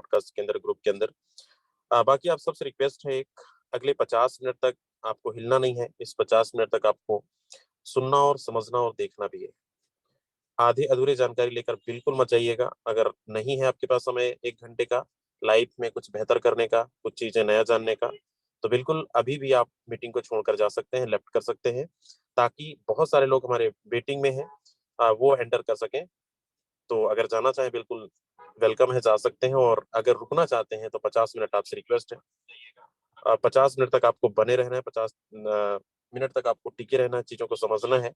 Podcast के अंदर, group के अंदर। बाकी आप सबसे रिक्वेस्ट है, एक अगले 50 मिनट तक आपको हिलना नहीं है। इस 50 मिनट तक आपको सुनना और समझना और देखना भी है। आधे अधूरे जानकारी लेकर बिल्कुल मत जाइएगा। अगर नहीं है आपके पास समय 1 घंटे का लाइफ में कुछ बेहतर करने का, कुछ चीजें नया जानने का, तो बिल्कुल अभी भी आप मीटिंग को छोड़कर जा सकते हैं, लेफ्ट कर सकते हैं, ताकि बहुत सारे लोग हमारे वेटिंग में हैं, वो एंटर कर सकें। तो अगर जाना चाहें बिल्कुल वेलकम है, जा सकते हैं। और अगर रुकना चाहते हैं तो 50 मिनट आपसे रिक्वेस्ट है, 50 मिनट तक आपको बने रहना है, 50 मिनट तक आपको टिके रहना है, चीजों को समझना है।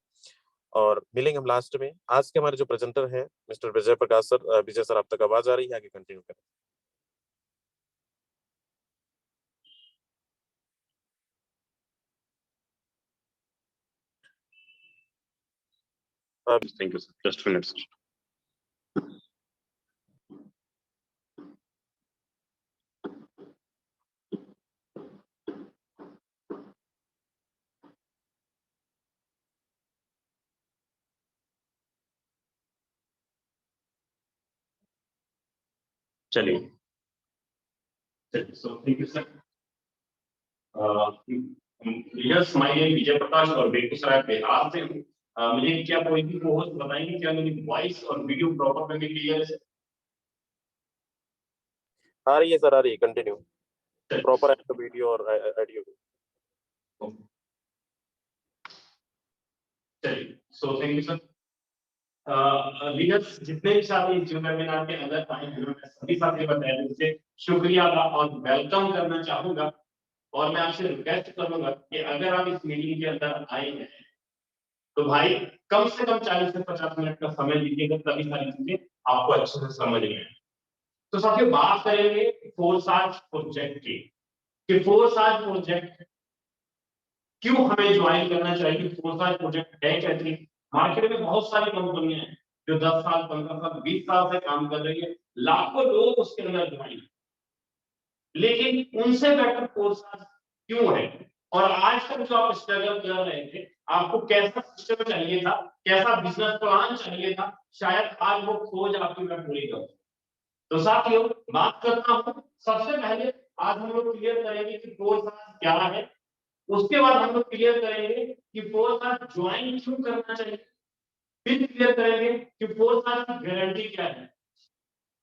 और मिलेंगे हम लास्ट में। आज के हमारे जो प्रेजेंटर हैं mister Vijay Prakash sir. Vijay sir, आप तक आवाज आ रही है? आगे कंटिन्यू करें। Thank you sir, just minutes. चलिए, so thank you sir. Yes, my name Vijay Prakash और बेगूसराय बिहार से हूँ। मुझे क्या कोई भी होस्ट बताएंगे क्या मेरी वॉइस और वीडियो प्रॉपर में क्लियर है? आ रही है सर, आ रही है, कंटिन्यू। प्रॉपर है तो वीडियो और ऑडियो। चलिए, so thank you sir. Leaders जितने भी साथी इस वेबिनार के अंदर आए हैं, मैं सभी साथी का तहे दिल से शुक्रिया और वेलकम करना चाहूंगा। और मैं आपसे रिक्वेस्ट करूंगा कि अगर आप इस मीटिंग के अंदर आए हैं तो भाई कम से कम 40 से 50 मिनट का समय लीजिएगा, तभी सारी चीजें आपको अच्छे से समझ में आए। तो साथियों, बात करेंगे फोरसाज प्रोजेक्ट की कि फोरसाज प्रोजेक्ट क्यों हमें ज्वाइन करना चाहिए। फोरसाज प्रोजेक्ट है क्या चीज? मार्केट में बहुत सारी कंपनियां हैं जो 10 साल, 15 साल, 20 साल से काम कर रही है, लाखों लोग उसके अंदर ज्वाइन, लेकिन उनसे बेटर फोरसाज क्यों है? और आज तक जो आप स्ट्रगल कर रहे थे, आपको कैसा सिस्टम चाहिए था, कैसा बिजनेस प्लान चाहिए था, शायद आज वो खोज आपकी मैं पूरी करूं। तो साथियों, बात करता हूं, सबसे पहले आज हम लोग क्लियर करेंगे कि फोरसाज क्या है। उसके बाद हम लोग क्लियर करेंगे कि फोरसाज ज्वाइन क्यों करना चाहिए। फिर क्लियर करेंगे कि फोरसाज की गारंटी क्या है।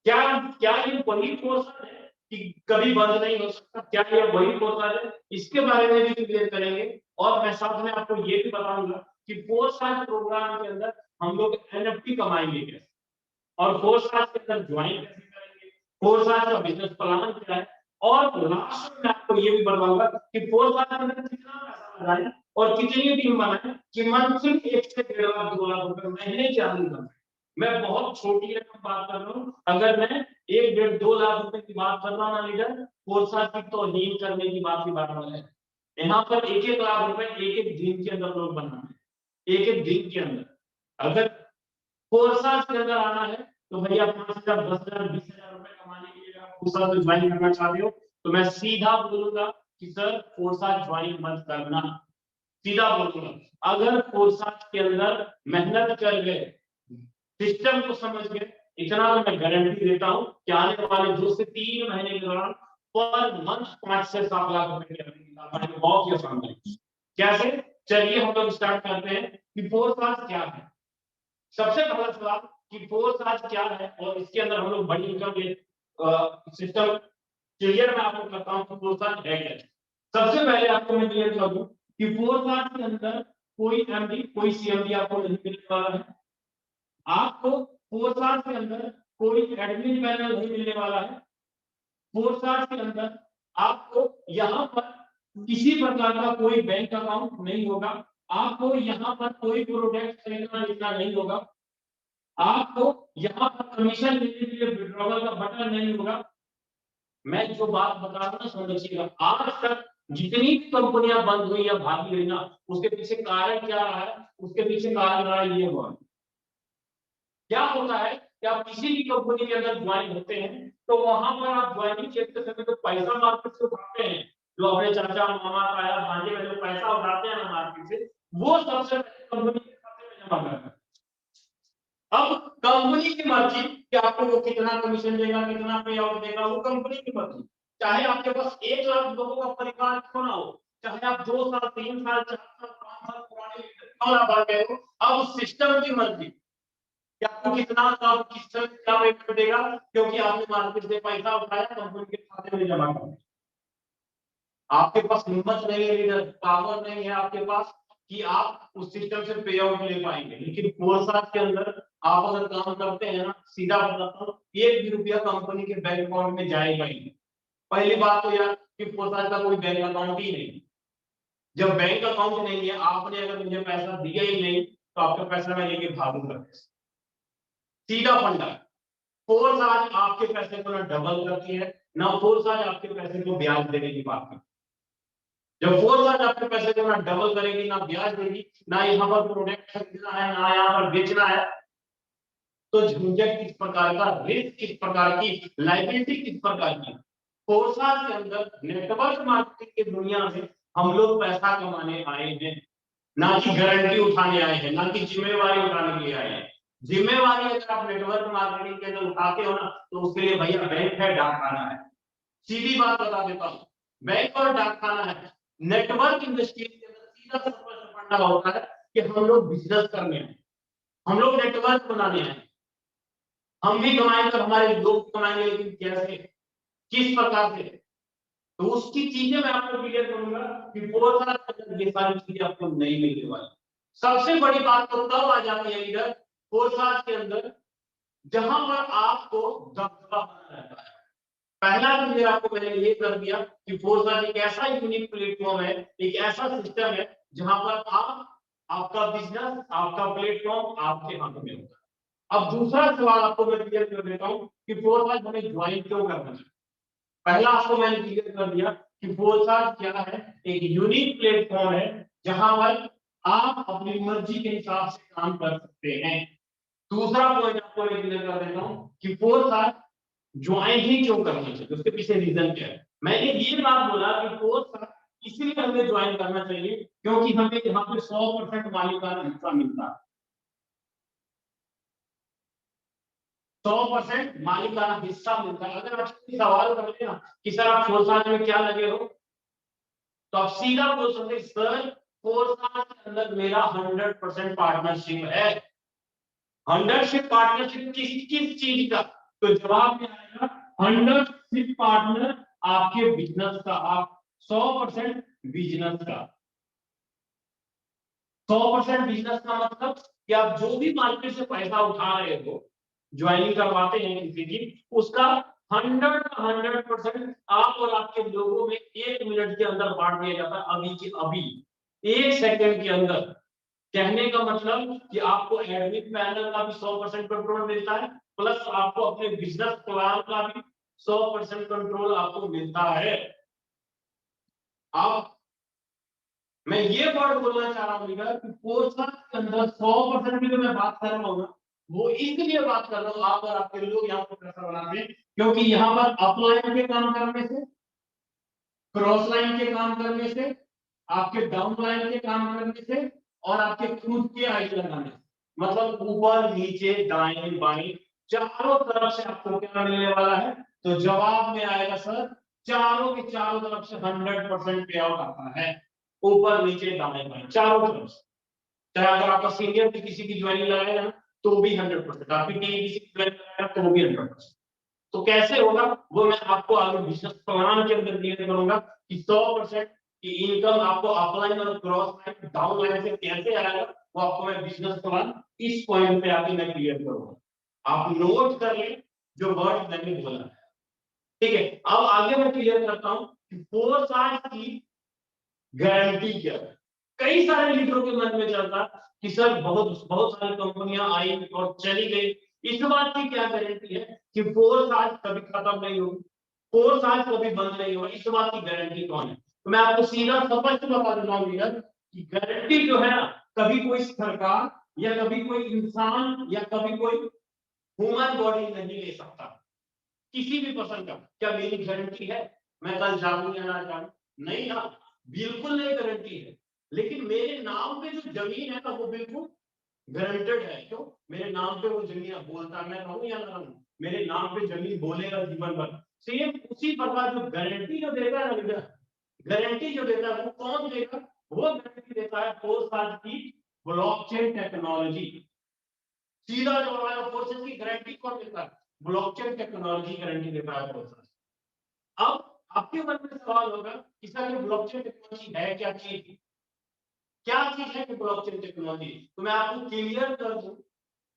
क्या क्या ये वही फोरसाज है कि कभी बंद नहीं हो सकता? क्या ये वही फोरसाज है? इसके बारे में भी क्लियर करेंगे। और मैं साथ में आपको ये भी बताऊंगा कि फोरसाज प्रोग्राम के अंदर हम लोग एनएफटी कमाएंगे कैसे, और फोरसाज के अंदर ज्वाइन कैसे करेंगे, फोरसाज का बिजनेस प्लान क्या है। और लास्ट में आपको ये भी बताऊंगा कि फोरसाज के अंदर कितना पैसा लगाएं और कितनी टीम बनाएं कि मंथली 1 से 1.5 लाख 2 लाख रुपए महीने की आमदनी बनाएं। मैं बहुत छोटी रकम बात कर रहा हूँ। अगर मैं 1-1.5-2 लाख रुपए की बात कर रहा हूँ ना लीडर, फोरसाज की तौहीन करने की बात ही बात है। यहाँ पर 1-1 लाख रुपए एक दिन के अंदर लोग बनाने, एक दिन के अंदर। अगर फोरसाज के अंदर आना है तो भैया 5,000, 10,000, 20,000 रुपए कमाने के लिए आप फोरसाज में ज्वाइन करना चाहते हो तो मैं सीधा बोलूंगा कि सर फोरसाज ज्वाइन मत करना। सीधा बोलूंगा, अगर फोरसाज के अंदर मेहनत कर गए, सिस्टम को समझ गए, इतना तो मैं गारंटी देता हूं कि आने वाले 2 से 3 महीने के दौरान पर मंथ 5 से 7 लाख रुपए की अर्निंग बहुत ही आसान है। कैसे? चलिए हम लोग स्टार्ट करते हैं कि फोरसाज क्या है। सबसे पहला सवाल कि फोरसाज क्या है और इसके अंदर हम लोग बड़ी इनकम के सिस्टम क्लियर मैं आपको करता हूं कि फोरसाज है क्या। सबसे पहले आपको मैं क्लियर कर दूं कि फोरसाज के अंदर कोई एमडी, कोई सीएमडी आपको नहीं मिलने वाला है। आपको फोरसाज के अंदर कोई एडमिन पैनल नहीं मिलने वाला है। फोरसाज के अंदर आपको यहाँ पर किसी प्रकार का कोई बैंक अकाउंट नहीं होगा। आपको यहाँ पर कोई प्रोडक्ट खरीदना बेचना नहीं होगा। आपको यहाँ पर कमीशन लेने के लिए विड्रॉवल का बटन नहीं होगा। मैं जो बात बता रहा हूँ समझिएगा, आज तक जितनी भी कंपनियां बंद हुई या भागी हुई ना, उसके पीछे कारण क्या रहा है? उसके पीछे कारण रहा है ये हुआ। क्या होता है कि आप किसी भी कंपनी के अंदर ज्वाइन होते हैं तो वहां पर आप ज्वाइनिंग करते समय तो पैसा मार्केट से उठाते हैं, जो अपने चाचा मामा ताया भांजे में जो पैसा उठाते हैं ना मार्केट से, वो सबसे पहले कंपनी के खाते में जमा करते हैं। अब कंपनी की मर्जी कि आपको वो कितना कमीशन देगा, कितना पे आउट देगा, वो कंपनी की मर्जी। चाहे आपके पास 1 लाख लोगों का परिवार क्यों ना हो, चाहे आप 2 साल, 3 साल, 4 साल, 5 साल पुराने लीडर क्यों ना बन गए हो, अब उस सिस्टम की मर्जी कि आपको कितना कब किस तरह क्या पेमेंट देगा, क्योंकि आपने मार्केट से पैसा उठाया, कंपनी के खाते में जमा कर दिया। आपके पास हिम्मत नहीं है लीडर, पावर नहीं है आपके पास कि आप उस सिस्टम से पे आउट ले पाएंगे। लेकिन 4 साल के अंदर आप अगर काम करते हैं ना, सीधा बताता हूँ, 1 भी रुपया कंपनी के बैंक अकाउंट में जाएगा ही नहीं। पहली बात तो यार कि 4 साल का कोई बैंक अकाउंट ही नहीं। जब बैंक अकाउंट नहीं है, आपने अगर मुझे पैसा दिया ही नहीं, तो आपका पैसा मैं लेके भागूंगा। सीधा फंडा। फोर्स आज आपके पैसे को ना डबल करती है, ना फोर्स आज आपके पैसे को ब्याज देने की बात करती है। जब फोर्स आज आपके पैसे को ना डबल करेगी, ना ब्याज देगी, ना यहाँ पर प्रोडक्ट खरीदना है, ना यहाँ पर बेचना है, तो झंझट किस प्रकार का, रिस्क किस प्रकार की, लाइबिलिटी किस प्रकार की। फोर्सा के अंदर नेटवर्क मार्केटिंग की दुनिया में हम लोग पैसा कमाने आए हैं, ना कि गारंटी उठाने आए हैं, ना कि जिम्मेवारी उठाने के लिए आए हैं। जिम्मेवारी अगर आप नेटवर्क मार्केटिंग के अंदर उठाते हो ना, तो उसके लिए भैया बैंक है, डाकखाना है। सीधी बात बता देता हूँ, बैंक और डाकखाना है। नेटवर्क इंडस्ट्री के अंदर सीधा सबसे फंडा होता है कि हम लोग बिजनेस करने हैं, हम लोग नेटवर्क बनाने हैं, हम भी कमाएंगे और हमारे लोग कमाएंगे, लेकिन कैसे, किस प्रकार से, तो उसकी चीजें मैं आपको क्लियर करूंगा कि 4 साल के अंदर ये सारी चीजें आपको नहीं मिलने वाली। सबसे बड़ी बात तो तब आ जाती है इधर 4 साल के अंदर, जहां पर आपको दबदबा बना रहता है। पहला क्लियर आपको मैंने ये कर दिया कि 4 साल एक ऐसा यूनिक प्लेटफॉर्म है, एक ऐसा सिस्टम है जहां पर आप, आपका बिजनेस, आपका प्लेटफॉर्म आपके हाथ में होता है। अब दूसरा सवाल आपको मैं क्लियर कर देता हूं कि 4 साल हमें ज्वाइन क्यों करना है। पहला आपको मैंने क्लियर कर दिया कि 4 साल क्या है, एक यूनिक प्लेटफॉर्म है जहां पर आप अपनी मर्जी के हिसाब से काम कर सकते हैं। दूसरा पॉइंट आपको मैं क्लियर कर देता हूं कि 4 साल ज्वाइन ही क्यों करना चाहिए, उसके पीछे रीजन क्या है। मैंने ये बात बोला कि 4 साल इसलिए हमें ज्वाइन करना चाहिए क्योंकि हमें यहाँ पे 100% मालिकाना हिस्सा मिलता है। 100% मालिकाना हिस्सा मिलता है। अगर आप सवाल करते ना कि सर आप 4 साल में क्या लगे हो, तो आप सीधा बोल सकते सर 4 साल के अंदर मेरा 100% पार्टनरशिप है। 100% पार्टनरशिप किस किस चीज का, तो जवाब में आएगा 100% पार्टनर आपके बिजनेस का, आप 100% बिजनेस का। 100% बिजनेस का मतलब कि आप जो भी मार्केट से पैसा उठा रहे हो, ज्वाइनिंग करवाते हैं किसी की, उसका 100% आप और आपके लोगों में 1 मिनट के अंदर बांट दिया जाता है, अभी के अभी, 1 सेकंड के अंदर। कहने का मतलब कि आपको एडमिन पैनल का भी 100% कंट्रोल मिलता है, प्लस आपको अपने बिजनेस प्लान का भी 100% कंट्रोल आपको मिलता है। आप, मैं ये वर्ड बोलना चाह रहा हूँ कि 4 साल के अंदर 100% की जो मैं बात कर रहा हूँ ना, वो इसलिए बात कर रहा हूँ आप और आपके लोग यहाँ पर पैसा बनाते हैं, क्योंकि यहाँ पर अपलाइन के काम करने से, क्रॉस लाइन के काम करने से, आपके डाउन लाइन के काम करने से, और आपके खुद के आई लगाने से, मतलब ऊपर नीचे दाएं बाएं चारों तरफ से आपको क्या मिलने वाला है, तो जवाब में आएगा सर चारों के चारों तरफ से 100% पे आउट आता है, ऊपर नीचे दाएं बाएं चारों तरफ से। चाहे अगर आपका सीनियर की किसी की ज्वाइनिंग लगाएगा ना, तो भी 100%, आपकी टीम किसी की ज्वाइनिंग लगाएगा तो भी 100%। तो कैसे होगा वो मैं आपको आगे बिजनेस प्लान के अंदर क्लियर करूंगा कि 100% की इनकम आपको अपलाइन और क्रॉस लाइन डाउन लाइन से कैसे आएगा, वो आपको मैं बिजनेस प्लान इस पॉइंट पे आके मैं क्लियर करूंगा। आप नोट कर लें जो वर्ड मैंने बोला है, ठीक है। अब आगे मैं क्लियर करता हूं कि 4 साल की गारंटी क्या है। कई सारे लीडरों के मन में चलता कि सर बहुत बहुत सारी कंपनियां आई और चली गई, इस बात की क्या गारंटी है कि 4 साल कभी खत्म नहीं होगी, 4 साल कभी बंद नहीं होगा, इस बात की गारंटी कौन है। तो मैं आपको सीधा स्पष्ट बता देता हूँ लीडर कि गारंटी जो है ना, कभी कोई सरकार या कभी कोई इंसान या कभी कोई ह्यूमन बॉडी नहीं ले सकता, किसी भी पर्सन का। क्या मेरी गारंटी है मैं कल जाऊं या ना जाऊं, नहीं ना, बिल्कुल नहीं गारंटी है। लेकिन मेरे नाम पे जो जमीन है ना, वो बिल्कुल गारंटेड है। क्यों? मेरे नाम पे वो जमीन बोलता, मैं रहूं या ना रहूं, मेरे नाम पे जमीन बोलेगा जीवन भर। सेम उसी प्रकार जो गारंटी जो देता है ना, गारंटी जो देता है वो कौन देगा? वो गारंटी देता है फोर्साज की ब्लॉकचेन टेक्नोलॉजी। सीधा जवाब आएगा, फोर्सेस की गारंटी कौन देता है? ब्लॉकचेन टेक्नोलॉजी गारंटी देता है फोर्सेस। अब आपके मन में सवाल होगा कि सर ये ब्लॉकचेन टेक्नोलॉजी है क्या चीज? क्या चीज है ब्लॉकचेन टेक्नोलॉजी? तो मैं आपको क्लियर कर दूं,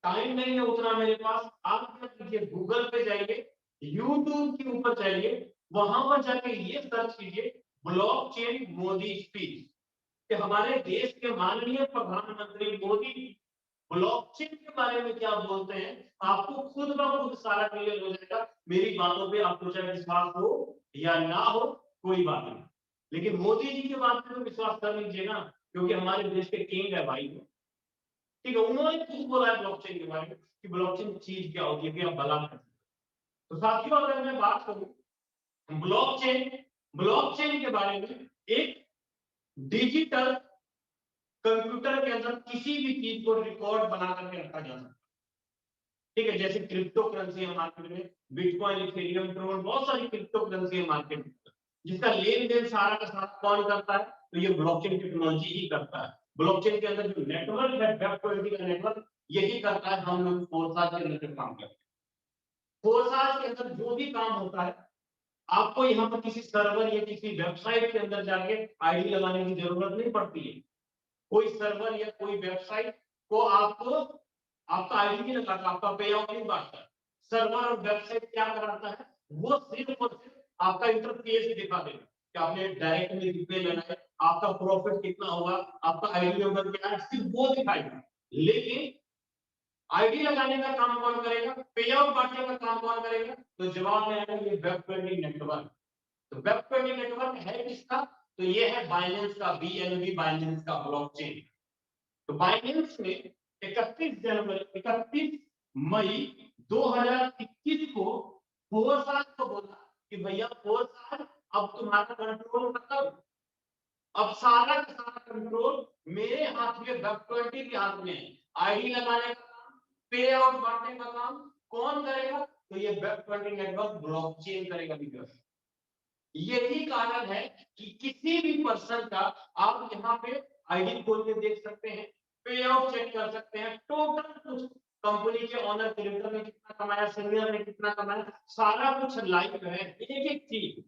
टाइम नहीं है उतना मेरे पास। आप क्या कीजिए, गूगल पे जाइए, यूट्यूब के ऊपर जाइए, वहां पर जाके ये सर्च कीजिए ब्लॉकचेन मोदी स्पीच, कि हमारे देश के माननीय प्रधानमंत्री मोदी ब्लॉकचेन के बारे में क्या बोलते हैं। आपको खुद ब खुद सारा क्लियर हो जाएगा। मेरी बातों पे आपको चाहे विश्वास हो या ना हो, कोई बात नहीं, लेकिन मोदी जी के बात पे तो विश्वास कर लीजिए ना, क्योंकि हमारे देश के किंग है भाई। ठीक है, उन्होंने खुद बोला है ब्लॉकचेन के बारे में कि ब्लॉकचेन चीज क्या होती है, कि आप भला कर। तो साथियों, अगर मैं बात करूं ब्लॉकचेन, ब्लॉकचेन के बारे में, एक डिजिटल कंप्यूटर के अंदर किसी भी चीज को रिकॉर्ड बना करके रखा जा सकता है। ठीक है, जैसे क्रिप्टो करेंसी है मार्केट में, बिटकॉइन, इथेरियम, ट्रोन, बहुत सारी क्रिप्टो करेंसी है मार्केट में, जिसका लेन देन सारा का सारा कौन करता है? तो ये ब्लॉकचेन टेक्नोलॉजी ही करता है। ब्लॉकचेन के अंदर जो नेटवर्क है, वेब का नेटवर्क, यही करता है। हम लोग फोर्साज के अंदर काम करते हैं। फोर्साज के अंदर जो भी काम होता है, आपको यहाँ पर किसी सर्वर या किसी वेबसाइट के अंदर जाके आईडी लगाने की जरूरत नहीं पड़ती है। कोई सर्वर या कोई वेबसाइट को आपको आपका आईडी नहीं लगाता, आपका पे आउट नहीं बांटता। सर्वर और वेबसाइट क्या कराता है? वो सिर्फ और सिर्फ आपका इंटरफेस ही दिखा देगा कि आपने डायरेक्ट में कितने लेना है, आपका प्रॉफिट कितना होगा, आपका आईडी नंबर क्या है, सिर्फ वो दिखाएगा। लेकिन आईडी लगाने का काम कौन करेगा? पे आउट बांटने का काम कौन करेगा? तो जवाब में आएगा ये वेब ट्रेडिंग नेटवर्क। तो वेब ट्रेडिंग नेटवर्क है किसका? तो ये है बाइनेंस का, बीएनबी बाइनेंस का ब्लॉकचेन। तो बाइनेंस ने 31 मई 2021 को फोर्साज को बोला कि भैया फोर्साज, अब तुम्हारा कंट्रोल खत्म, अब सारा का सारा कंट्रोल मेरे हाथ में, वेब20 के हाथ में है। आईडी लगाने का काम, पे आउट बांटने का काम कौन करेगा? तो ये वेब20 नेटवर्क ब्लॉकचेन करेगा। बिकॉज यही कारण है कि किसी भी पर्सन का आप यहाँ पे आईडी खोल के देख सकते हैं, पे आउट चेक कर सकते हैं, टोटल कुछ कंपनी के ऑनर क्रिएटर ने कितना कमाया, सीनियर ने कितना कमाया, सारा कुछ लाइव है। एक एक चीज,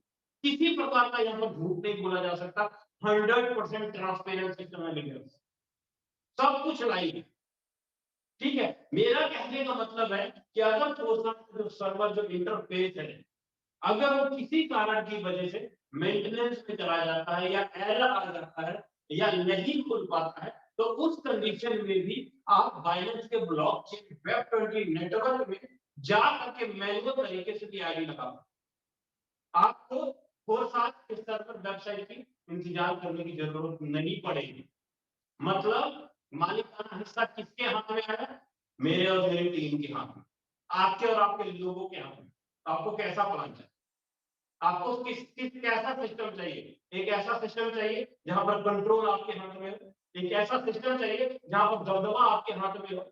किसी प्रकार का यहाँ पर झूठ नहीं बोला जा सकता। 100% ट्रांसपेरेंसी सब कुछ लाइव है। ठीक है, मेरा कहने का मतलब है कि अगर जो सर्वर, जो इंटरफेस है, अगर वो किसी कारण की वजह से मेंटेनेंस में चला जाता है या एरर आ जाता है या नहीं खुल पाता है, तो उस कंडीशन में भी आप बाइनेंस के ब्लॉकचेन वेब20 नेटवर्क में जा करके मैनुअल तरीके से भी आईडी लगा, आपको 4 साल इस सर्वर वेबसाइट की इंतजार करने की जरूरत नहीं पड़ेगी। मतलब मालिकाना हिस्सा किसके हाथ में है? मेरे और मेरी टीम के हाथ में, आपके और आपके लोगों के हाथ में। आपको कैसा प्लान चाहिए? आपको किस किस कैसा सिस्टम चाहिए? एक ऐसा सिस्टम चाहिए जहां पर कंट्रोल आपके हाथ में हो, एक ऐसा सिस्टम चाहिए जहां पर दबदबा आपके हाथ में हो,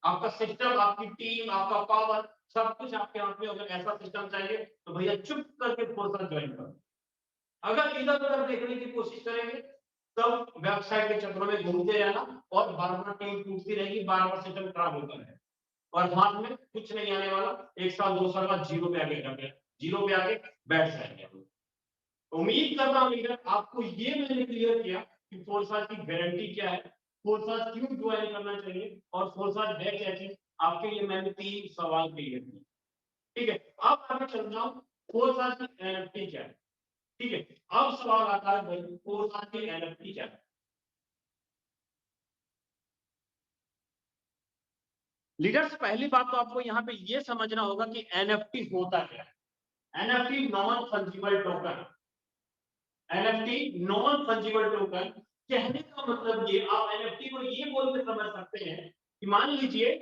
आपका सिस्टम, आपकी टीम, आपका पावर, सब कुछ आपके हाथ में। अगर ऐसा सिस्टम चाहिए तो भैया चुप करके फोर्स ज्वाइन करो। अगर इधर उधर देखने की कोशिश करेंगे, तब वेबसाइट के चक्रों में घूमते रहना और बार बार टीम टूटती रहेगी, बार बार सिस्टम खराब होता रहेगा और हाथ में कुछ नहीं आने वाला। 1 साल 2 साल बाद जीरो पे आके जीरो पे आके बैठ जाएंगे। उम्मीद करता हूं लीडर, आपको ये मैंने क्लियर किया कि फोर्साज की गारंटी क्या है, फोर्साज क्यों ज्वाइन करना चाहिए और फोर्साज है क्या चीज। आपके लिए मैंने 3 सवाल क्लियर किए। ठीक है, अब आगे चल रहा हूं, फोर्साज की एनएफटी क्या है। ठीक है, अब सवाल आता है भाई, फोर्साज की एनएफटी क्या है। लीडर्स, पहली बात तो आपको यहाँ पे ये समझना होगा कि एनएफटी होता क्या है। NFT non fungible token. NFT non fungible token कहने का मतलब ये, आप एनएफटी को ये बोल के समझ सकते हैं कि मान लीजिए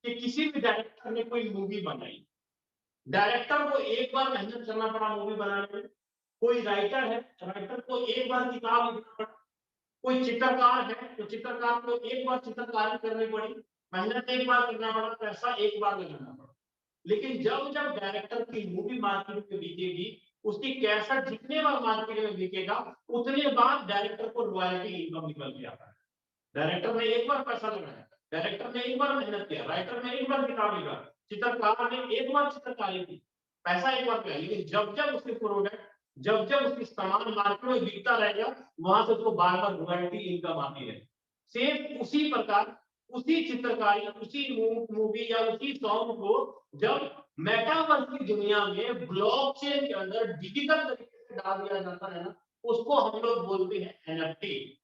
कि किसी भी डायरेक्टर ने कोई मूवी बनाई, डायरेक्टर को एक बार मेहनत करना पड़ा मूवी बनाने में। कोई राइटर है, राइटर को एक बार किताब लिखना पड़ा। कोई चित्रकार है तो चित्रकार को एक बार चित्रकारी करनी पड़ी, मेहनत एक बार करना पड़ा, पैसा एक बार लगाना पड़ा। लेकिन जब जब डायरेक्टर की मूवी मार्केट में बिकेगी, उसकी कैसेट जितने बार मार्केट में बिकेगा, उतने बार डायरेक्टर को रॉयल्टी इनकम निकल के आता है। डायरेक्टर ने एक बार पैसा लगाया, डायरेक्टर ने एक बार मेहनत किया, राइटर ने एक बार किताब लिखा, चित्रकार ने एक बार चित्रकारी की, पैसा एक बार किया। लेकिन जब जब उसके प्रोडक्ट, जब जब उसकी सामान मार्केट में बिकता रहेगा, वहां से उसको बार बार रॉयल्टी इनकम आती है। सेम उसी प्रकार उसी चित्रकारी, उसी मूवी या उसी सॉन्ग को जब मेटावर्स की दुनिया में ब्लॉकचेन के अंदर डिजिटल तरीके से डाल दिया जाता है ना, उसको हम लोग बोलते हैं एनएफटी,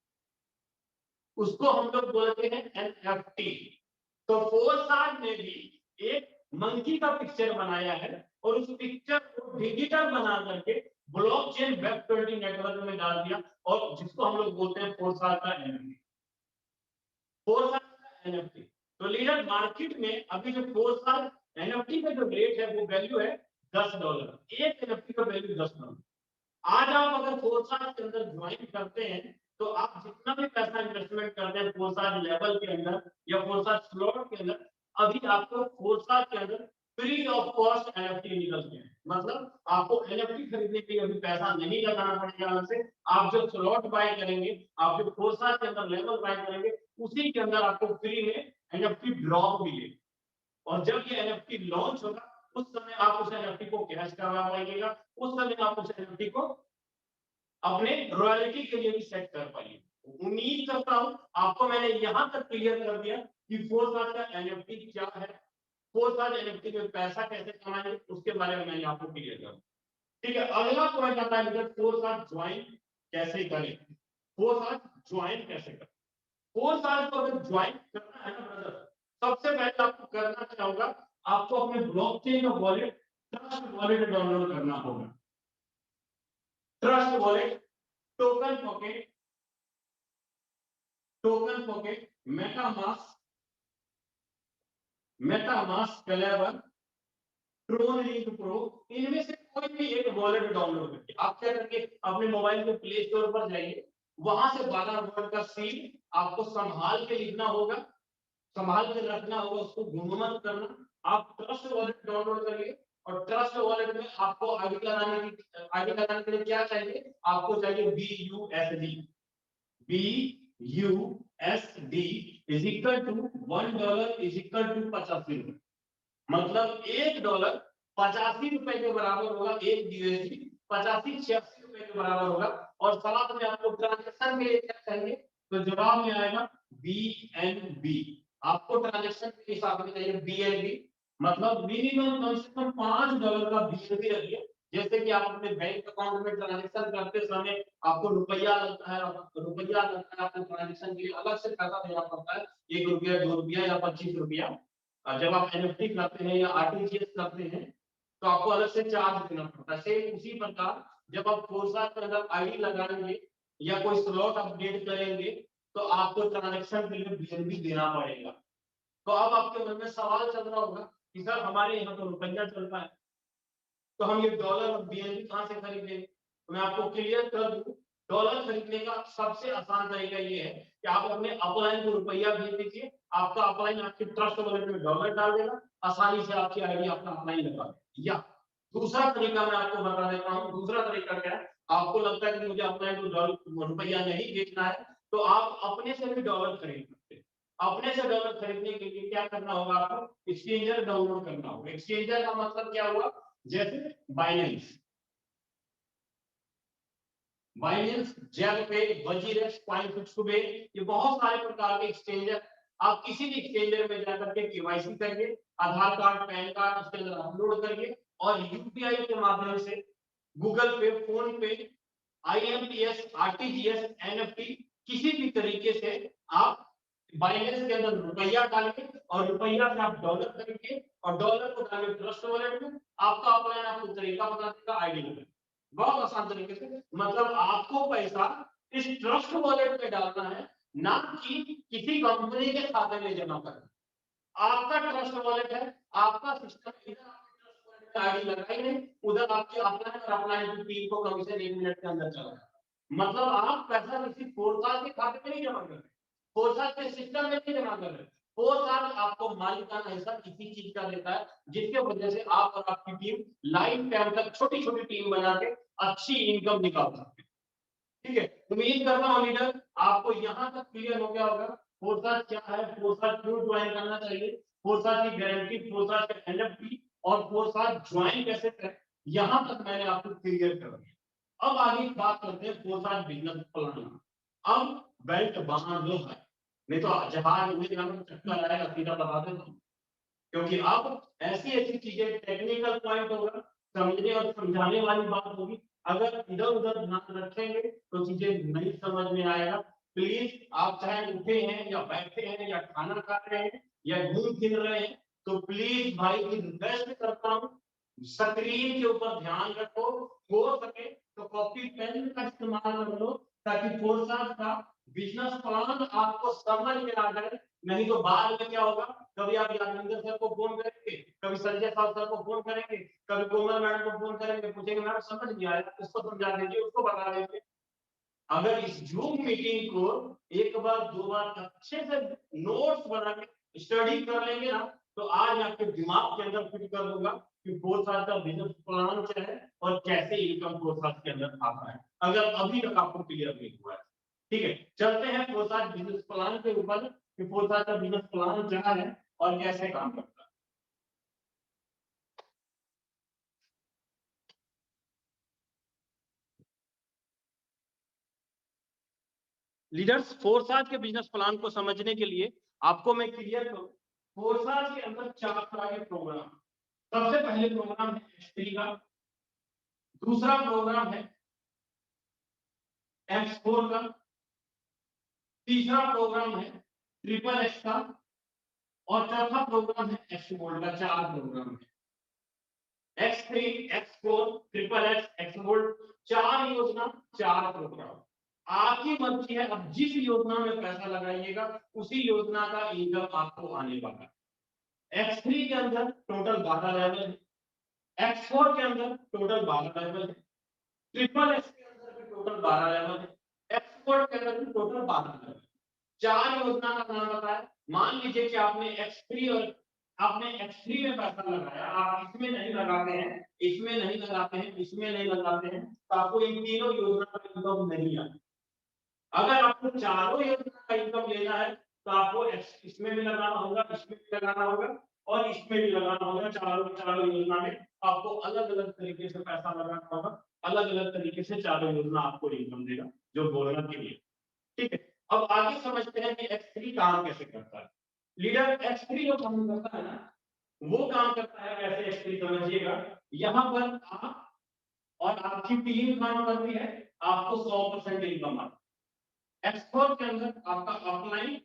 उसको हम लोग बोलते हैं एनएफटी। तो फोर्सार्ट ने भी एक मंकी का पिक्चर बनाया है और उस पिक्चर को डिजिटल बना करके ब्लॉकचेन वेब 20 नेटवर्क में डाल दिया, और जिसको हम लोग बोलते हैं फोर्सार्ट का एनएफटी। फोर्सार्ट का एनएफटी। तो लीडर मार्केट में अभी जो फोर्सार्ट एनएफटी का जो रेट है वो वैल्यू है $10। एक एनएफटी का वैल्यू $10। आज आप अगर फोर्सार्ट के अंदर ज्वाइन करते हैं, तो आप जितना भी पैसा इन्वेस्टमेंट करते हैं फोर्सार्ट लेवल के अंदर या फोर्सार्ट स्लॉट के अंदर, अभी आपको फोर्सार्ट के अंदर फ्री ऑफ कॉस्ट एनएफटी निकलते हैं। मतलब आपको एनएफटी खरीदने के लिए अभी पैसा नहीं लगाना पड़ेगा अलग से। आप जो स्लॉट बाय करेंगे, आप जो फोर्सार्ट के अंदर लेवल बाय करेंगे, उसी के अंदर आपको फ्री में एनएफटी ड्रॉप मिलेगा। और जब ये एनएफटी लॉन्च होगा, उस समय आप उस एनएफटी को कैश करवा पाइएगा, उस समय आप उस एनएफटी को अपने रॉयल्टी के लिए भी सेट कर पाइए। उम्मीद करता हूं आपको मैंने यहां तक क्लियर कर दिया कि फोर्सार्ट का एनएफटी क्या है, फोर्सार्ट एनएफटी में पैसा कैसे कमाएंगे, उसके बारे में मैंने आपको क्लियर कर। ठीक है, अगला पॉइंट आता है फोर्सार्ट ज्वाइन कैसे करें। फोर्सार्ट ज्वाइन कैसे करें? फोर्सार्ट को अगर ज्वाइन करना है ना ब्रदर, सबसे पहले आपको करना क्या होगा, आपको अपने ब्लॉकचेन का वॉलेट, ट्रस्ट वॉलेट डाउनलोड करना होगा। Trust Wallet, Token Pocket, Token Pocket, MetaMask, MetaMask Klever, TronLink Pro, इनमें से कोई भी एक वॉलेट डाउनलोड करके आप क्या करेंगे, अपने मोबाइल के प्ले स्टोर पर जाइए, वहां से 12 वोल्ट का सील आपको संभाल के लिखना होगा, संभाल के रखना होगा, उसको गुम मत करना। आप ट्रस्ट वॉलेट डाउनलोड करिए, और ट्रस्ट वॉलेट में आपको आईडी लगाने के लिए क्या चाहिए, आपको चाहिए BUSD। BUSD is equal to $1 is equal to 85 रुपए। मतलब $1 ₹85 के बराबर होगा, एक USD 85-86 रुपए के बराबर होगा। और साथ में आपको ट्रांजेक्शन के लिए क्या चाहिए, तो जवाब में आएगा BNB। आपको ट्रांजेक्शन के हिसाब से चाहिए BNB, मतलब मिनिमम कम से कम $5 का BNB रखिए। जैसे कि आप अपने बैंक अकाउंट में ट्रांजेक्शन करते समय आपको रुपया लगता है, आपको ट्रांजेक्शन के लिए अलग से पैसा देना पड़ता है, ₹1, ₹2 या ₹25। जब आप एनएफटी करते हैं या आरटीजीएस करते हैं, तो आपको अलग से चार्ज देना पड़ता है। सेम उसी प्रकार जब आप फोर्सार्ट के अंदर आईडी लगाएंगे या कोई स्लॉट अपडेट करेंगे, तो आपको ट्रांजेक्शन के लिए बीएनबी देना पड़ेगा। तो अब आपके मन में सवाल चल रहा होगा कि सर हमारे यहाँ तो रुपया चलता है, तो हम ये डॉलर और बीएनबी कहां से खरीदेंगे? तो मैं आपको क्लियर कर दूं, डॉलर खरीदने का सबसे आसान तरीका ये है कि आप अपने अपलाइन को रुपया भेज दीजिए, आपका अपलाइन आपके ट्रस्ट वॉलेट में डॉलर डाल देगा, आसानी से आपकी आईडी अपना अपलाइन लगा देगा। या दूसरा तरीका मैं आपको बता देता हूँ। दूसरा तरीका क्या है, आपको लगता है कि मुझे अपलाइन को रुपया नहीं बेचना है, तो आप अपने से भी डॉलर खरीद सकते हैं। अपने से डॉलर खरीदने के लिए क्या करना होगा, आपको एक्सचेंजर डाउनलोड करना होगा। एक्सचेंजर का मतलब क्या हुआ, जैसे बाइनेंस, बाइनेंस, जेपे, वजीरेक्स, कॉइनफिक्सबे, ये बहुत सारे प्रकार के एक्सचेंजर। आप किसी भी एक्सचेंजर में जाकर के केवाईसी करिए, आधार कार्ड, पैन कार्ड उसके अंदर अपलोड करिए, और यूपीआई के माध्यम से गूगल पे, फोन पे, आईएमपीएस, आरटीजीएस, एनएफटी, किसी भी तरीके से आप बाइनेंस के अंदर रुपया डालिए, और रुपया से आप डॉलर खरीदिए, और डॉलर को डालिए ट्रस्ट वॉलेट में। आपका अपलाइन आपको तरीका बता देगा आईडी में, बहुत आसान तरीके से। मतलब आपको पैसा इस ट्रस्ट वॉलेट में डालना है, ना कि किसी कंपनी के खाते में जमा करना। आपका ट्रस्ट वॉलेट है, आपका सिस्टम, इधर आपके ट्रस्ट वॉलेट में आईडी लगाइए, उधर आपके अपलाइन और अपलाइन की टीम को कमीशन 1 मिनट के अंदर चला। मतलब आप पैसा किसी 4 साल के खाते में नहीं जमा कर रहे, 4 साल के सिस्टम में नहीं जमा कर रहे, 4 साल आपको मालिकाना हिस्सा किसी चीज का देता है, जिसके वजह से आप और आपकी टीम लाइफ टाइम तक छोटी-छोटी टीम बना के अच्छी इनकम निकाल सकते हैं। ठीक है, उम्मीद करता हूँ लीडर आपको यहाँ तक क्लियर हो गया होगा फोरसाथ क्या है, फोरसाथ क्यों ज्वाइन करना चाहिए, फोरसाथ की गारंटी, फोरसाथ का एनएफटी और फोरसाथ ज्वाइन कैसे करें, यहाँ तक मैंने आपको क्लियर कर दिया। अब आगे बात करते हैं फोरसाथ बिजनेस प्लान। अब बेल्ट बांध लो है, नहीं तो जहाज उड़े जाना चक्कर आएगा, सीधा बता देता हूँ। क्योंकि अब ऐसी ऐसी चीजें टेक्निकल पॉइंट होगा, समझने और समझाने वाली बात होगी, अगर इधर उधर ध्यान रखेंगे तो चीजें नहीं समझ में आएगा। प्लीज आप चाहे उठे हैं या बैठे हैं या खाना खा रहे हैं या घूम फिर रहे हैं, तो प्लीज भाई रिक्वेस्ट करता हूँ स्क्रीन के ऊपर ध्यान रखो, हो सके तो कॉपी पेन का इस्तेमाल कर लो, ताकि फोरसाथ का बिजनेस प्लान आपको समझ में आ जाए। नहीं तो बाद में क्या होगा, कभी आप यादविंदर सर को फोन करेंगे, कभी संजय साहब सर को फोन करेंगे, कभी कोमल मैडम को फोन करेंगे, पूछेंगे मैडम समझ नहीं आया, उसको समझा दीजिए, उसको बता दीजिए। अगर इस जूम मीटिंग को एक बार दो बार अच्छे से नोट्स बना के स्टडी कर लेंगे ना, तो आज आपके दिमाग के अंदर फिट कर दूंगा कि 4 साल का बिजनेस प्लान क्या है और कैसे इनकम 4 साल के अंदर आता है, अगर अभी तक आपको क्लियर नहीं हुआ है। ठीक है, चलते हैं 4 साल बिजनेस प्लान के ऊपर कि 4 साल का बिजनेस प्लान क्या है और कैसे काम करता है। लीडर्स, 4 साल के बिजनेस प्लान को समझने के लिए आपको मैं क्लियर करूं, 4 साल के अंदर 4 तरह के प्रोग्राम। सबसे पहले प्रोग्राम है X3 का, दूसरा प्रोग्राम है X4 का, तीसरा प्रोग्राम है ट्रिपल एक्स का और चौथा प्रोग्राम है एक्स गोल्ड का। 4 प्रोग्राम है, X3, X4, triple x, x gold, 4 योजना, 4 प्रोग्राम। आपकी मर्जी है, अब जिस योजना में पैसा लगाइएगा उसी योजना का इनकम आपको आने वाला है। X3 के अंदर टोटल 12 लेवल है, X4 के अंदर टोटल 12 लेवल है, ट्रिपल एक्स के अंदर भी टोटल 12 लेवल है, एक्सपोर्ट के अंदर भी टोटल 12 लेवल है। 4 योजना का नाम बताया। मान लीजिए कि आपने X3 और आपने X3 में पैसा लगाया, आप इसमें नहीं लगाते हैं, इसमें नहीं लगाते हैं, इसमें नहीं लगाते हैं, तो आपको इन तीनों योजना का इनकम नहीं आता। अगर आपको चारों योजना का इनकम लेना है तो आपको इसमें भी लगाना होगा, इसमें भी लगाना होगा और इसमें भी लगाना होगा। चारों योजना में आपको अलग अलग तरीके से पैसा लगाना होगा, अलग अलग तरीके से चारों योजना आपको इनकम देगा जो बोलने के लिए। ठीक है, अब आगे समझते हैं कि X3 काम कैसे करता है। लीडर, X3 जो काम करता है ना, वो काम करता है कैसे, X3 समझिएगा। यहाँ पर आप और आपकी टीम काम करती है, आपको 100% इनकम आता है। X4 के अंदर आपका अपलाइन,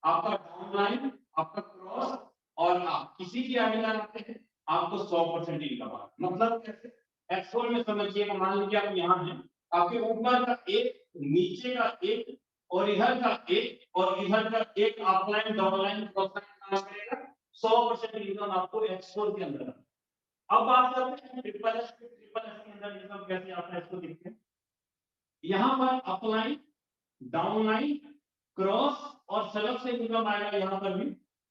आपका डाउनलाइन, आपका क्रॉस और आप किसी की आगे लगाते हैं, आपको 100% इनकम आता है। मतलब कैसे, X4 में समझिएगा, मान लीजिए आप यहाँ हैं, आपके ऊपर का एक, नीचे का एक और इधर का एक और इधर का एक अपलाइन, डाउनलाइन, क्रॉस लाइन काम करेगा, 100% इनकम आपको X4 के अंदर आता है। अब बात करते हैं ट्रिपल एस के अंदर इनकम कैसे आता है, इसको देखते हैं। यहाँ पर अपलाइन, डाउनलाइन, क्रॉस और सलग से इनकम आएगा यहाँ पर भी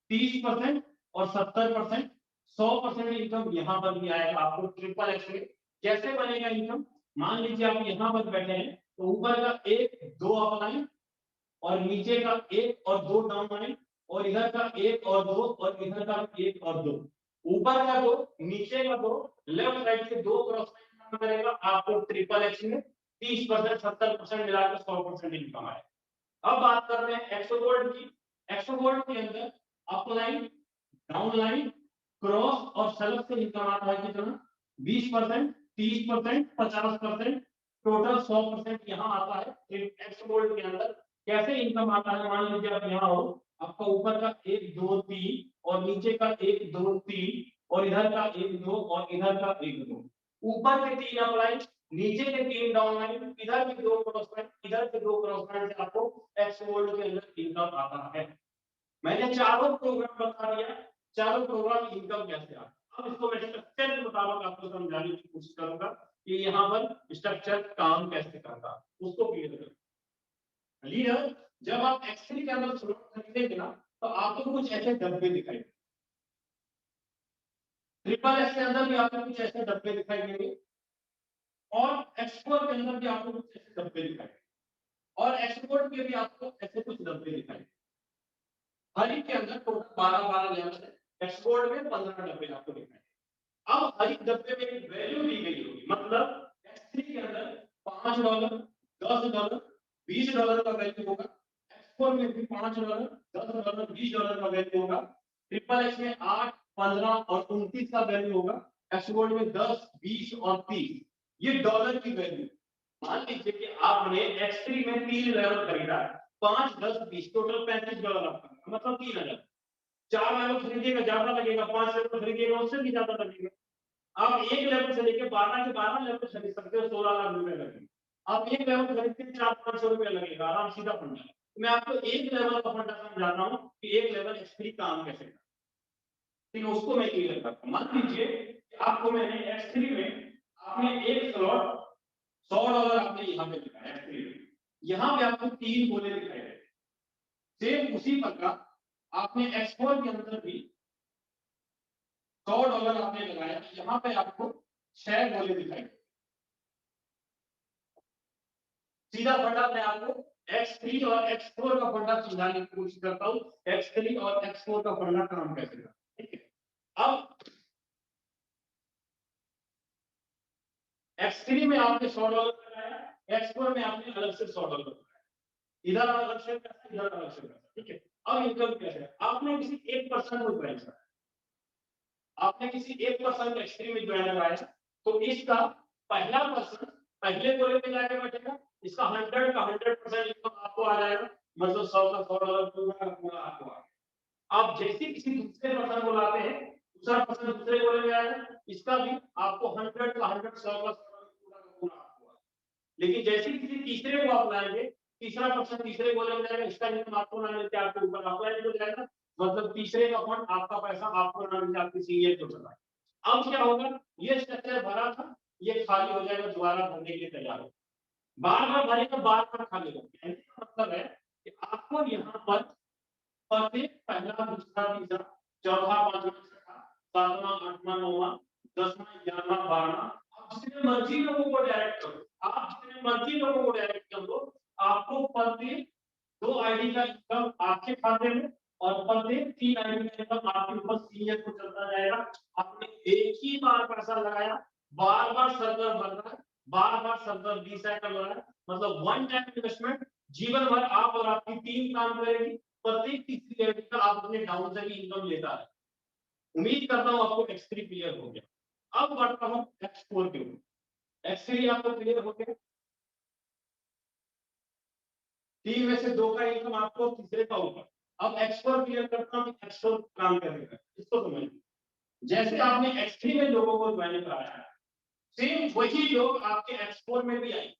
30% और 70%, 100% इनकम यहाँ पर भी आएगा आपको ट्रिपल एक्स में। कैसे बनेगा इनकम, मान लीजिए आप यहाँ पर बैठे हैं, तो ऊपर का एक, दो अपलाइन और नीचे का एक और दो डाउनलाइन और इधर का एक और दो और इधर का एक और दो, ऊपर का दो, नीचे का दो, लेफ्ट साइड से दो क्रॉस लाइन काम करेगा, आपको ट्रिपल एक्स में 30%, 70% मिलाकर 100% इनकम आएगा। अब बात करते हैं एक्सोगोल्ड की। एक्सोगोल्ड के अंदर अपलाइन, डाउनलाइन, क्रॉस और सलग से इनकम आता है कितना, 20%, 30%, 50%, टोटल 100% यहाँ आता है एक्सोगोल्ड के अंदर। कैसे इनकम आता है, मान लीजिए आप यहाँ हो, आपका ऊपर का 1 2 3 और नीचे का 1 2 3 और इधर का 1 2 और इधर का 1 2, ऊपर के 3 अपलाइन, नीचे के 3 डाउनलाइन, इधर के 2 क्रॉस लाइन, इधर के 2 क्रॉस लाइन से आपको एक्सपोर्ट के अंदर इनकम आता है। मैंने चारों प्रोग्राम बता दिया, चारों प्रोग्राम इनकम कैसे आता है। अब इसको मैं स्ट्रक्चर के मुताबिक आपको समझाने की कोशिश करूंगा कि यहाँ पर स्ट्रक्चर काम कैसे करता है, उसको क्लियर करो। लीडर, जब आप X3 के अंदर स्लॉट खरीदेंगे ना, तो आपको कुछ ऐसे डब्बे दिखाई देंगे। ट्रिपल एस के अंदर भी आपको कुछ ऐसे डब्बे दिखाई देंगे और एक्सपोर्ट के अंदर भी आपको कुछ ऐसे डब्बे दिखाई देंगे और एक्सपोर्ट के भी आपको ऐसे कुछ डब्बे दिखाई देंगे। हर एक के अंदर टोटल 12 लेवल है, एक्सपोर्ट में 15 डब्बे आपको दिखाई देंगे। अब हर एक डब्बे में एक वैल्यू दी गई होगी, मतलब X3 के अंदर $5, $10, $20 का वैल्यू होगा, एक्सपोर्ट में भी $5, $10, $20 का वैल्यू होगा, ट्रिपल एक्स में 8, 15 और 29 का वैल्यू होगा, एक्सपोर्ट में 10, 20 और 30। ये डॉलर की वैल्यू। मान लीजिए कि आपने X3 में 3 लेवल खरीदा, 5, 10, 20, टोटल $35 आपका, मतलब 3000। 4 लेवल खरीदिएगा ज्यादा लगेगा, 5 लेवल खरीदिएगा उससे भी ज्यादा लगेगा। आप एक लेवल से लेकर 12 के 12 लेवल खरीद सकते हो, 16 लाख रुपए लगेंगे। आप एक लेवल खरीदते हैं 400-500 रुपए लगेगा, आराम सीधा फंडा। मैं आपको एक लेवल का फंडा समझाता हूँ कि एक लेवल X3 काम कैसे करता है, ठीक है, उसको मैं क्लियर करता हूँ। मान लीजिए कि आपको मैंने X3 में आपने एक स्लॉट $100 आपने यहाँ पे लिखा है X3 में, यहाँ पे आपको 3 गोले दिखाई दे। सेम उसी प्रकार आपने एक्सपोर्ट के अंदर भी $100 आपने लगाया, यहाँ पे आपको 6 गोले दिखाई दे। सीधा फंडा मैं आपको X3 और X4 का फंडा समझाने की कोशिश करता हूँ, X3 और X4 का फंडा काम कैसे करता है, ठीक है। अब X3 में आपने $100 लगाया, X4 में आपने अलग से $100 लगाया, इधर अलग से पैसा, इधर अलग से पैसा, ठीक है। अब इनकम कैसे है, आपने किसी 1% को ज्वाइन कराया, आपने किसी 1% X3 में ज्वाइन कराया, तो इसका पहला पर्सन पहले गोले में जाके बैठेगा, इसका 100 का 100% इनकम आपको आ जाएगा, मतलब 100 का $100 पूरा आपको आ गया। आप जैसे किसी दूसरे पर्सन को लाते हैं, दूसरा पर्सन दूसरे गोले में आएगा, इसका भी आपको 100 का 100, 100 का 100 पूरा आपको आ गया। लेकिन जैसे किसी तीसरे को आप लाएंगे, तीसरा पर्सन तीसरे गोले में जाएगा, इसका इनकम आपको ना मिलते आपके ऊपर अप्लाई हो जाएगा, मतलब तीसरे का फंड आपका पैसा आपको ना मिलते आपके सीनियर को चला। अब क्या होगा, ये स्ट्रक्चर भरा था, ये खाली हो जाएगा, दोबारा भरने के लिए तैयार हो, बार बार भरेगा, बार बार खाली होगा। कहने का मतलब है कि आपको यहाँ पर प्रत्येक पहला, दूसरा, तीसरा, चौथा, पांचवा, छठा, सातवां, आठवां, नौवां, 10वां, 11वां, 12वां, आप जितने मर्जी लोगों को डायरेक्ट करो, आप जितने मर्जी लोगों को डायरेक्ट कर दो, आपको प्रत्येक 2 आईडी का इनकम आपके खाते में और प्रत्येक 3 आईडी का इनकम आपके ऊपर सीनियर को चलता जाएगा। आपने एक ही बार पैसा लगाया, बार बार सर्वर भर रहा है, बार बार सर्वर रीसाइकल हो रहा है, मतलब वन टाइम इन्वेस्टमेंट, जीवन भर आप और आपकी टीम काम करेगी, प्रत्येक तीसरी लेवल का आप अपने डाउन से भी इनकम लेता है। उम्मीद करता हूं आपको X3 क्लियर हो गया। अब बढ़ता हूं X4 के ऊपर। X3 आपको क्लियर हो गया, 3 में से 2 का इनकम आपको, तीसरे का ऊपर। अब X4 क्लियर करता हूं कि X4 काम करेगा, इसको समझिए। जैसे आपने X3 में लोगों को ज्वाइन कराया है, सेम वही लोग आपके X4 में भी आए।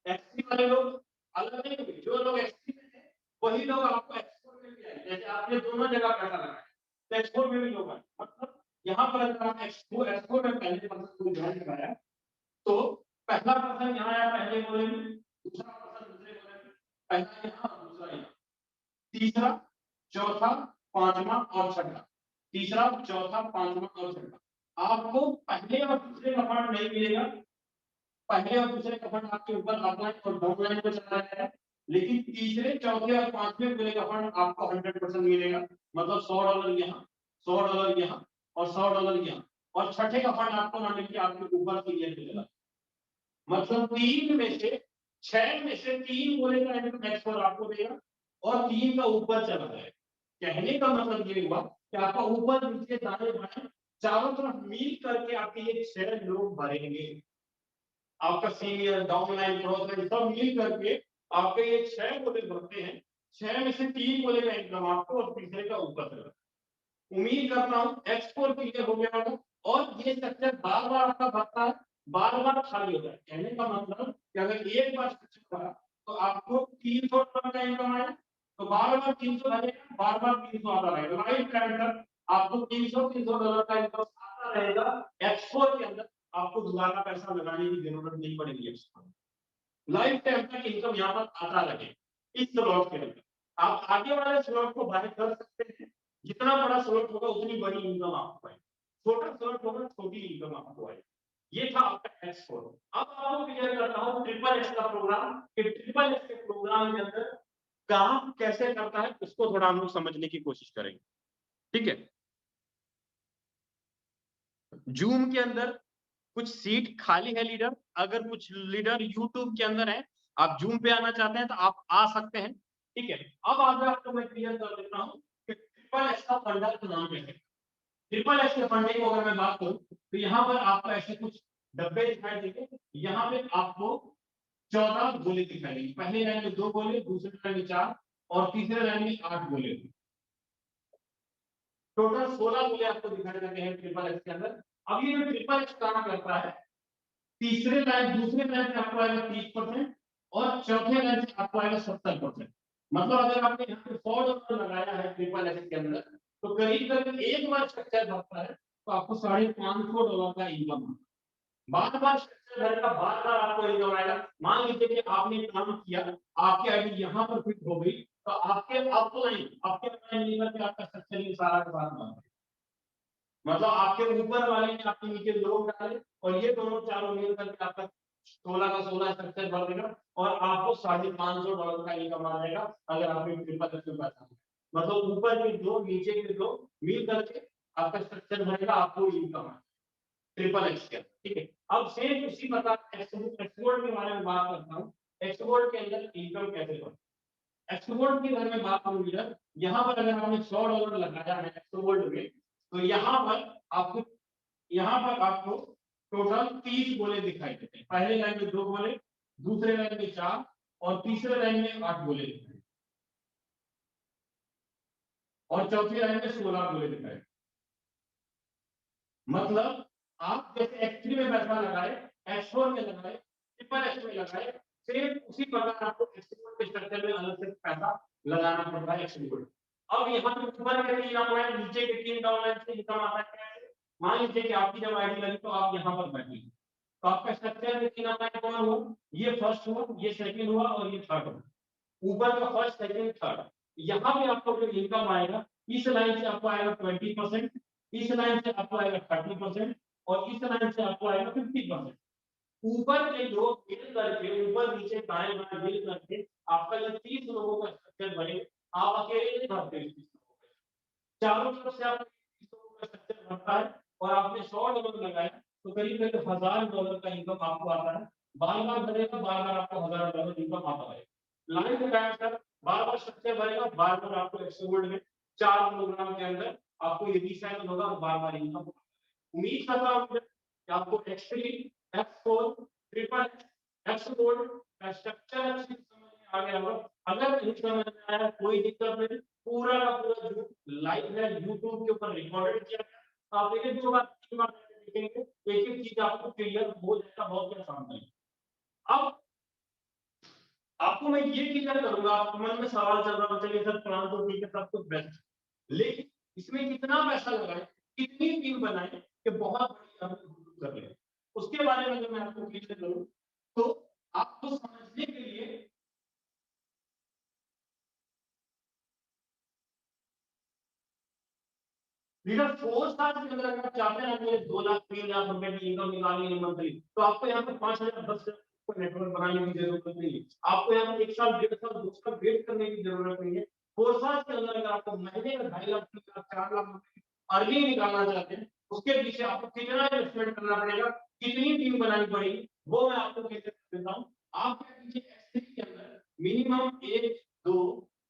X3 वाले लोग अलग नहीं हुए, जो लोग X3 में थे वही लोग आपको X4 में भी आए। जैसे आपने दोनों जगह पैसा लगाया तो X4 में भी लोग आए, मतलब यहाँ पर अगर आप X4 में पहले पर्सन को ज्वाइन कराया तो पहला पर्सन यहाँ आया पहले गोले में, दूसरा पर्सन दूसरे गोले में, पहला यहाँ दूसरा यहाँ, तीसरा, चौथा, पांचवा और छठा, तीसरा, चौथा, पांचवा और छठा। आपको पहले और दूसरे का फंड नहीं मिलेगा, पहले और दूसरे का फंड आपके ऊपर अपलाइन और डाउनलाइन को चला जाएगा, लेकिन तीसरे, चौथे और पांचवें गोले का फंड आपको 100% मिलेगा, मतलब $100 यहाँ, $100 यहाँ और $100 यहाँ, और छठे का फंड आपको ना मिलकर आपके ऊपर क्लियर मिलेगा। मतलब 3 में से 6 में से 3 गोले का इनकम X4 आपको देगा और 3 का ऊपर चला जाएगा। कहने का मतलब ये हुआ कि आपका ऊपर नीचे दाएं बाएं चारों तरफ मिल करके आपके ये 6 लोग भरेंगे, आपका सीनियर, डाउनलाइन, क्रॉसलाइन सब मिल करके आपके ये 6 गोले भरते हैं। 6 में से 3 गोले का इनकम आपको और तीसरे का ऊपर चला। उम्मीद करता हूँ X4 क्लियर हो गया होगा, और ये स्ट्रक्चर बार बार आपका भरता है, बार बार खाली होता है। कहने का मतलब कि अगर एक बार स्ट्रक्चर भरा तो आपको $300 का इनकम आया, तो बार बार 300 भरेगा, बार बार 300 आता रहेगा, लाइफ टाइम तक आपको $300 का इनकम आता रहेगा X4 के अंदर। आपको दोबारा पैसा लगाने की जरूरत नहीं पड़ेगी। लाइफ टाइम तक इनकम यहाँ पर आता रहे इस स्लॉट के अंदर। आप आगे वाले स्लॉट को बाय कर सकते हैं, जितना बड़ा स्लॉट होगा उतनी बड़ी इनकम आपको आएगी, छोटा स्लॉट होगा छोटी इनकम आपको आएगी। ये था आपका एक्स कोड। अब आपको क्लियर करता हूँ ट्रिपल एक्स का प्रोग्राम, कि ट्रिपल एक्स के प्रोग्राम के अंदर काम कैसे करता है उसको थोड़ा हम लोग समझने की कोशिश करेंगे। ठीक है, जूम के अंदर कुछ सीट खाली है लीडर, अगर कुछ लीडर यूट्यूब के अंदर है, आप जूम पे आना चाहते हैं तो आप आ सकते हैं। ठीक है, अब आगे आपको मैं क्लियर कर देता हूँ कि ट्रिपल एक्स का फंडा का नाम क्या है। ट्रिपल एक्स के फंडे को अगर मैं बात करूं तो यहाँ पर आपको ऐसे कुछ डब्बे दिखाई देंगे। यहाँ पे आपको 14 गोले दिखाई देंगे, पहले लाइन में 2 गोले, दूसरे लाइन में 4 और तीसरे लाइन में 8 गोले। टोटल 16 गोले आपको दिखाई देते हैं ट्रिपल एक्स के अंदर। अब ये जो ट्रिपल एक्स काम करता है, तीसरे लाइन दूसरे लाइन से आपको आएगा 30% और चौथे लाइन से आपको आएगा 70%। मतलब अगर आपने यहाँ पे $100 लगाया है ट्रिपल एक्स के अंदर, तो करीब करीब एक बार स्ट्रक्चर भरता है तो आपको $550 का इनकम। बार बार स्ट्रक्चर भरेगा, बार बार आपको इनकम आएगा। मान लीजिए कि आपने काम किया, आपकी आईडी यहाँ पर फिट हो गई, तो आपके अपलाइन आपका स्ट्रक्चर सारा का सारा बन गया। मतलब आपके ऊपर वाले ने आपके नीचे लोग डाले और ये दोनों चारों मिल करके आपका 16 का 16 स्ट्रक्चर भर देगा और आपको $550 का इनकम आ जाएगा अगर आपने ट्रिपल एक्स में पैसा। मतलब ऊपर के दो नीचे के दो मिल करके आपका स्ट्रक्चर भरेगा, आपको इनकम है ट्रिपल एक्स के। ठीक है, अब सेम उसी प्रकार एक्सपोर्ट के बारे में बात करता हूँ। एक्सपोर्ट के अंदर इनकम कैसे बनता, एक्सपोर्ट के बारे में बात करूँ, यहाँ पर अगर आपने $100 लगाया है एक्सपोर्ट में, तो यहाँ पर आपको टोटल 30 गोले दिखाई देते हैं। पहले लाइन में 2 गोले, दूसरे लाइन में 4 और तीसरे लाइन में 8 गोले दिखाई और चौथी लाइन में 16 गोले दिखाई। मतलब आप जैसे X3 में पैसा लगाए, X4 में लगाए, ट्रिपल एक्स में लगाए, सेम उसी प्रकार आपको एक्सपोर्ट के स्ट्रक्चर में अलग से पैसा लगाना पड़ता है एक्सपोर्ट। अब यहाँ पे ऊपर के 3 डाउनलाइन, नीचे के 3 डाउनलाइन से इनकम आता है कैसे? मान लीजिए कि आपकी जब आईडी लगी तो आप यहाँ पर बैठे, तो आपका स्ट्रक्चर में 3 डाउनलाइन कौन हुआ? ये फर्स्ट हुआ, ये सेकंड हुआ और ये थर्ड हुआ। ऊपर का फर्स्ट सेकंड थर्ड, यहाँ पे आपको जो इनकम आएगा, इस लाइन से आपको आएगा 20%, इस लाइन से आपको आएगा 30% और इस लाइन से आपको आएगा 50%। ऊपर के लोग मिल करके, ऊपर नीचे दाएं बाएं मिल करके आपका जो 30 लोगों का स्ट्रक्चर बने, आप अकेले नहीं भरते, चारों तरफ से आपका 30 लोगों का स्ट्रक्चर बनता है और आपने $100 लगाया तो करीब करीब $1000 का इनकम आपको आता है। बार बार भरेगा, बार बार आपको $1000 इनकम आता है। लाइन में बैठ कर बार बार स्ट्रक्चर भरेगा, बार बार आपको एक्सपोर्ट में 4 प्रोग्राम के अंदर आपको ये रिसाइकिल होगा और बार बार इनकम। उम्मीद करता हूं कि आपको X3, X4, ट्रिपल एक्सपोर्ट का स्ट्रक्चर अच्छी समझ में आ गया होगा। अगर नहीं समझ में आया कोई दिक्कत नहीं, पूरा का पूरा जो लाइव है यूट्यूब के ऊपर रिकॉर्डेड किया गया, आप एक दो बार 3 बार देखेंगे, एक एक चीज आपको क्लियर हो जाएगा, बहुत आसान है। अब आपको मैं ये क्लियर करूंगा, आपके मन में सवाल चल रहा है, चलिए सर प्लान तो ठीक है, सब कुछ बेस्ट, लेकिन इसमें कितना पैसा लगाए, कितनी टीम बनाए कि बहुत बड़ी अर्निंग कर ले, उसके बारे में अगर मैं आपको क्लियर करूं तो आपको समझने के लिए लीडर 4 साल के अंदर अगर चाहते हैं मुझे 2 लाख 3 लाख रुपए की इनकम निकालनी है मंथली, तो आपको यहाँ पे 5,000 10,000 को नेटवर्क बनाने की जरूरत नहीं है। आपको यहाँ पे 1 साल 1.5 साल 2 साल वेट करने की जरूरत नहीं है। 4 साल के अंदर अगर आपको महीने में 2.5 लाख 3 लाख 4 लाख रुपए अर्निंग निकालना चाहते हैं, उसके पीछे आपको कितना इन्वेस्टमेंट करना पड़ेगा, कितनी टीम बनानी पड़ेगी, वो मैं आपको क्लियर कर देता हूँ। आपके पीछे एक्स के अंदर मिनिमम 1 2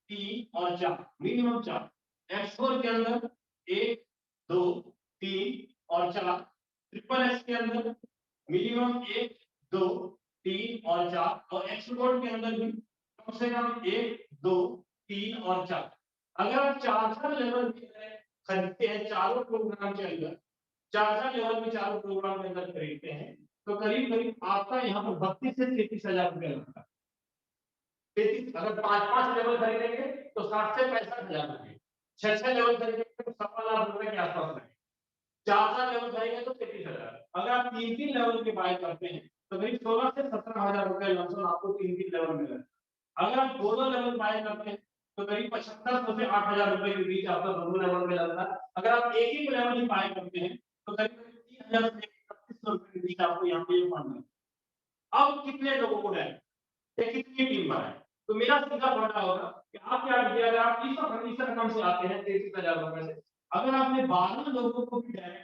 3 और 4, मिनिमम 4, X4 के अंदर 1 2 3 और 4, ट्रिपल एक्स के अंदर मिनिमम 1 2 3 और 4 और एक्सपोर्ट के अंदर भी कम से कम 1 2 3 और 4। अगर आप 4 लेवल खरीदते हैं चारों प्रोग्राम के अंदर, 4 लेवल में चारों प्रोग्राम के अंदर खरीदते हैं, तो करीब करीब आपका यहाँ पर 32 से 33,000 रुपया लगता है। 33, अगर 5 लेवल खरीदेंगे तो 60 से 65,000 रुपये, 6 लेवल खरीदेंगे तो 1.25 लाख रुपए के आसपास लगेगा, 4 लेवल खरीदेंगे तो 33,000। अगर आप 3-3 लेवल के बाय करते हैं तो करीब 16 से 17,000 रुपए लमसम आपको 3-3 लेवल मिलेगा। अगर आप 2-2 लेवल बाय करते हैं तो करीब 7500 से 8,000 रुपए के बीच आपका दोनों लेवल में लगता है। अगर आप एक ही लेवल ही बाय करते हैं तो करीब 3,000 से 3,500 रुपए के बीच आपको यहाँ पे ये फंड मिलेगा। अब कितने लोगों को डालें? या कितनी टीम बनाएं? तो मेरा सीधा फंडा होगा कि आप क्या कीजिए, अगर आप इस फर्नीचर अकाउंट से आते हैं 33,000 रुपए से, अगर आपने 12 लोगों को भी डायरेक्ट